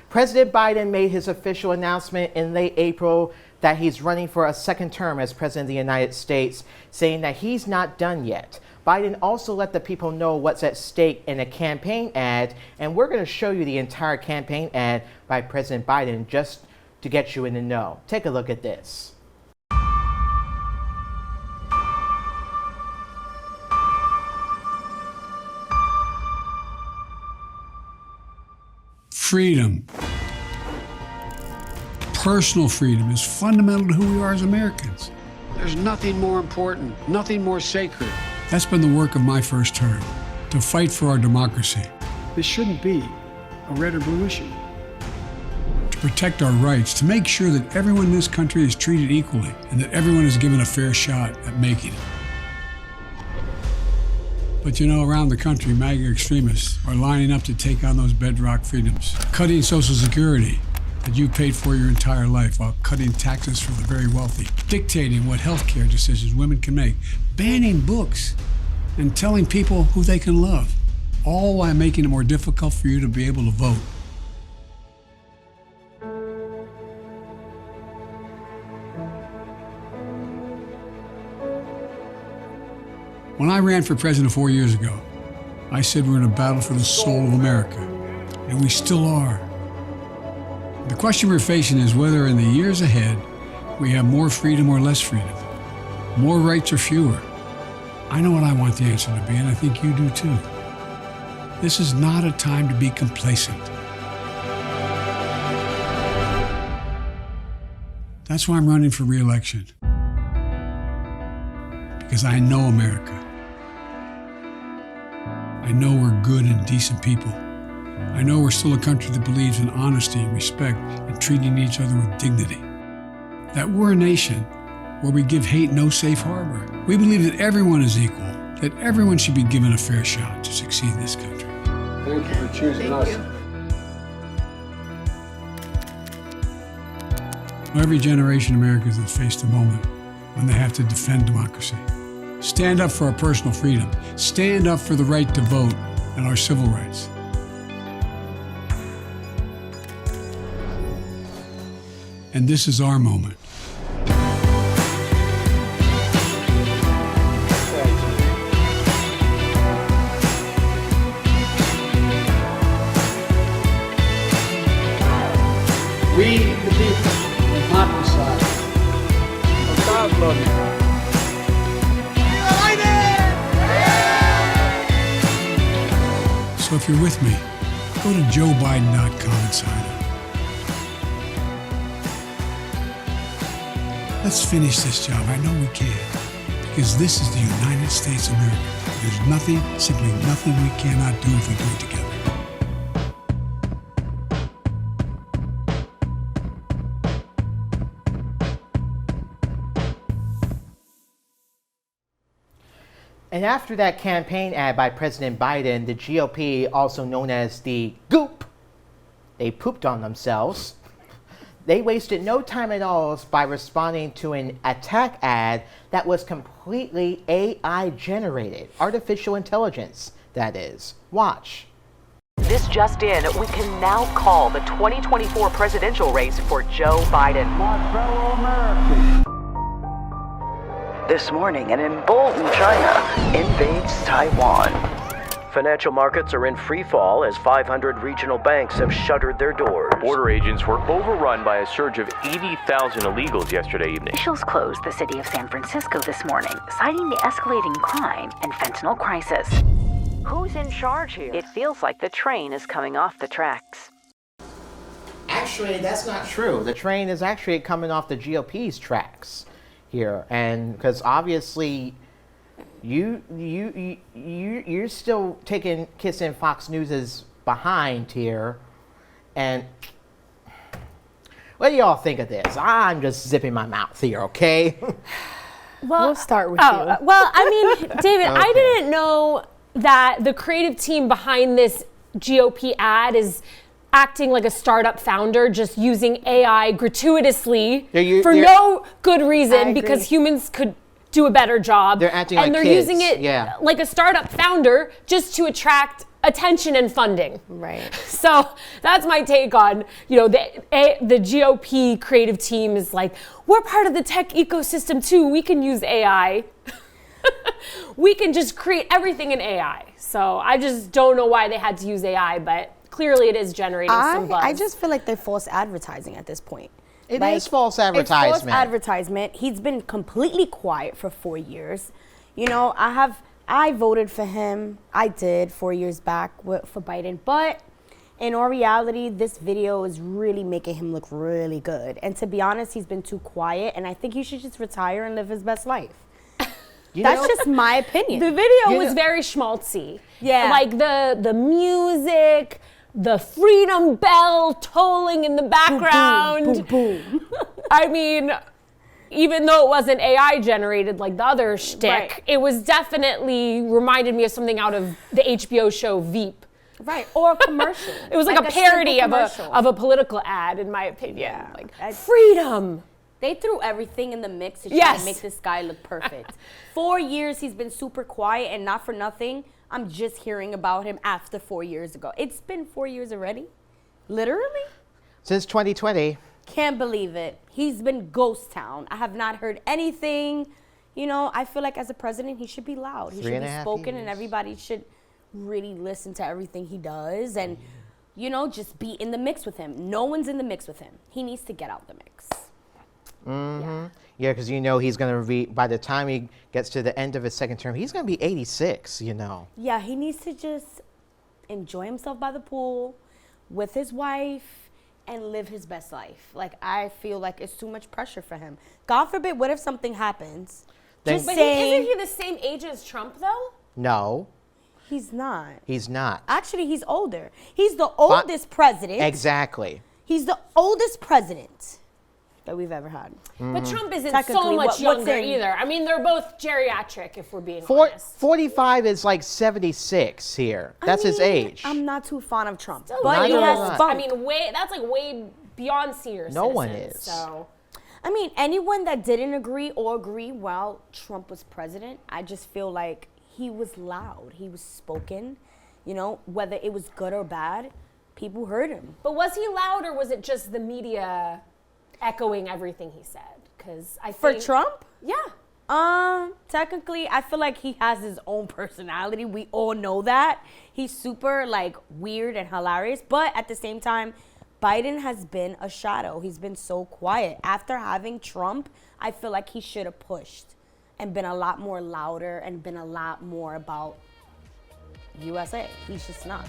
President Biden made his official announcement in late April that he's running for a second term as president of the United States, saying that he's not done yet. Biden also let the people know what's at stake in a campaign ad, and we're going to show you the entire campaign ad by President Biden just to get you in the know. Take a look at this. Freedom, personal freedom, is fundamental to who we are as Americans. There's nothing more important, nothing more sacred. That's been the work of my first term, to fight for our democracy. This shouldn't be a red or blue issue. To protect our rights, to make sure that everyone in this country is treated equally and that everyone is given a fair shot at making it. But you know, around the country, MAGA extremists are lining up to take on those bedrock freedoms, cutting Social Security that you paid for your entire life while cutting taxes for the very wealthy, dictating what health care decisions women can make, banning books, and telling people who they can love, all while making it more difficult for you to be able to vote. When I ran for president 4 years ago, I said we're in a battle for the soul of America, and we still are. The question we're facing is whether in the years ahead we have more freedom or less freedom, more rights or fewer. I know what I want the answer to be, and I think you do too. This is not a time to be complacent. That's why I'm running for re-election, because I know America. I know we're good and decent people. I know we're still a country that believes in honesty and respect and treating each other with dignity. That we're a nation where we give hate no safe harbor. We believe that everyone is equal, that everyone should be given a fair shot to succeed in this country. Thank you for choosing us. Every generation of Americans has faced a moment when they have to defend democracy. Stand up for our personal freedom. Stand up for the right to vote and our civil rights. And this is our moment. We, the people, will not decide. So if you're with me, go to joebiden.com and sign up. Let's finish this job. I know we can, because this is the United States of America. There's nothing, simply nothing we cannot do if we do it together. And after that campaign ad by President Biden, the GOP, also known as the Goop, they pooped on themselves. They wasted no time at all by responding to an attack ad that was completely AI generated. Artificial intelligence, that is. Watch. This just in, we can now call the 2024 presidential race for Joe Biden. My fellow Americans. This morning, an emboldened China invades Taiwan. Financial markets are in free fall as 500 regional banks have shuttered their doors. Border agents were overrun by a surge of 80,000 illegals yesterday evening. Officials closed the city of San Francisco this morning, citing the escalating crime and fentanyl crisis. Who's in charge here? It feels like the train is coming off the tracks. Actually, that's not true. The train is actually coming off the GOP's tracks here, and because obviously you're still kissing Fox News's behind here. And what do y'all think of this? I'm just zipping my mouth here, okay? Well, we'll start with you. Well, I mean, David, okay. I didn't know that the creative team behind this GOP ad is acting like a startup founder, just using AI gratuitously for no good reason, because humans could do a better job. They're acting and like they're kids. using it like a startup founder just to attract attention and funding. Right. So that's my take on, the GOP creative team is like, we're part of the tech ecosystem too. We can use AI. We can just create everything in AI. So I just don't know why they had to use AI, but clearly it is generating some buzz. I just feel like they're false advertising at this point. It is false advertisement. It's false advertisement. He's been completely quiet for 4 years. I voted for him. I did 4 years back for Biden. But in all reality, this video is really making him look really good. And to be honest, he's been too quiet. And I think he should just retire and live his best life. That's just my opinion. The video was very schmaltzy. Yeah. Like the music, the freedom bell tolling in the background. Boom, boom. I mean, even though it wasn't AI generated like the other shtick, Right. it was definitely reminded me of something out of the HBO show Veep. Right, or a commercial. It was like a parody of a political ad, in my opinion. Yeah. Like, freedom. They threw everything in the mix to try Yes. to make this guy look perfect. 4 years he's been super quiet, and not for nothing, I'm just hearing about him after 4 years ago. It's been 4 years already? Literally? Since 2020. Can't believe it. He's been ghost town. I have not heard anything. I feel like as a president, he should be loud. He should be spoken, and everybody should really listen to everything he does and, just be in the mix with him. No one's in the mix with him. He needs to get out the mix. Mm-hmm. Yeah, because he's going to be, by the time he gets to the end of his second term, he's going to be 86, Yeah, he needs to just enjoy himself by the pool with his wife and live his best life. Like, I feel like it's too much pressure for him. God forbid, what if something happens? Isn't he the same age as Trump, though? No, He's not. he's not. Actually, he's older. He's the oldest president. Exactly. He's the oldest president that we've ever had. But Trump isn't so Technically, much what's younger in- either. I mean, they're both geriatric, if we're being honest. 45 is like 76 here. That's his age. I'm not too fond of Trump, Still but he Neither has am I. funk. I mean, that's like way beyond senior No one citizens, is. So. I mean, anyone that didn't agree while Trump was president, I just feel like he was loud. He was spoken. Whether it was good or bad, people heard him. But was he loud, or was it just the media echoing everything he said? Because I For think Trump? Yeah. Technically, I feel like he has his own personality. We all know that. He's super, weird and hilarious. But at the same time, Biden has been a shadow. He's been so quiet. After having Trump, I feel like he should have pushed and been a lot more louder and been a lot more about USA. He's just not.